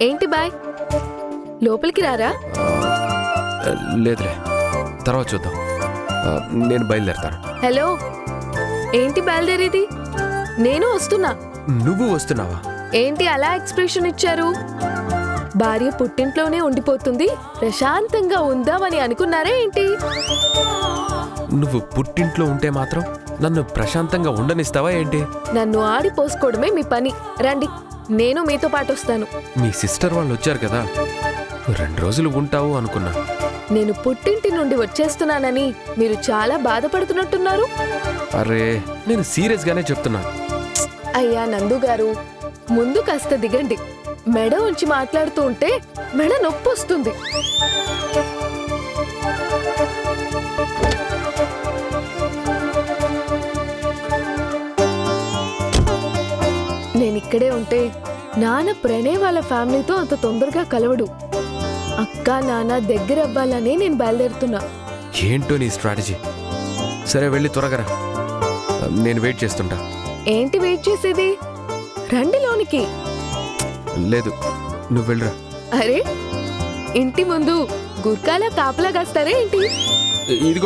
ఏంటి బాయ్? లోపలికి రారా? లేదులే, తర్వాత చూద్దాం. నేను బయలుదేరతాను. హలో, ఏంటి బయలుదేరేది? నేను వస్తున్నా. నువ్వు వస్తున్నావా? ఏంటి అలా ఎక్స్ప్రెషన్ ఇచ్చారు? భార్య పుట్టింట్లోనే ఉండిపోతుంది, ప్రశాంతంగా ఉందామని అనుకున్నారా ఏంటి? నువ్వు పుట్టింట్లో ఉంటే మాత్రం నన్ను ప్రశాంతంగా ఉండనిస్తావా ఏంటి? నన్ను ఆడిపోసుకోవడమే మీ పని. రండి, నేను మీతో పాటు వస్తాను. మీ సిస్టర్ వాళ్ళు వచ్చారు కదా, 2 రోజులు ఉంటావు అనుకున్నా. నేను పుట్టింటి నుండి వచ్చేస్తున్నానని మీరు చాలా బాధపడుతున్నట్టున్నారు. అరే, నేను సీరియస్ గానే చెప్తున్నా. అయ్యా నందు గారు, ముందు కాస్త దిగండి. మెడ ఉంచి మాట్లాడుతూ ఉంటే మెడ నొప్పి వస్తుంది. నేనిక్కడే ఉంటే నాన్న ప్రణయ్ వాళ్ళ ఫ్యామిలీతో అంత తొందరగా కలవడు. అక్క నాన్న దగ్గర అవ్వాలనే నేను బయలుదేరుతున్నా. ఏంటో నీ స్ట్రాటజీ. సరే, వెళ్ళి త్వరగా రా. నేను వెయిట్ చేస్తుంటా. ఏంటి వెయిట్ చేసేది? రండి లోనికి. లేదు, నువ్వు వెళ్ళరా. అరే, ఇంటి ముందు గుర్కాలా కాపలా కాస్తారే ఏంటి? ఇదిగో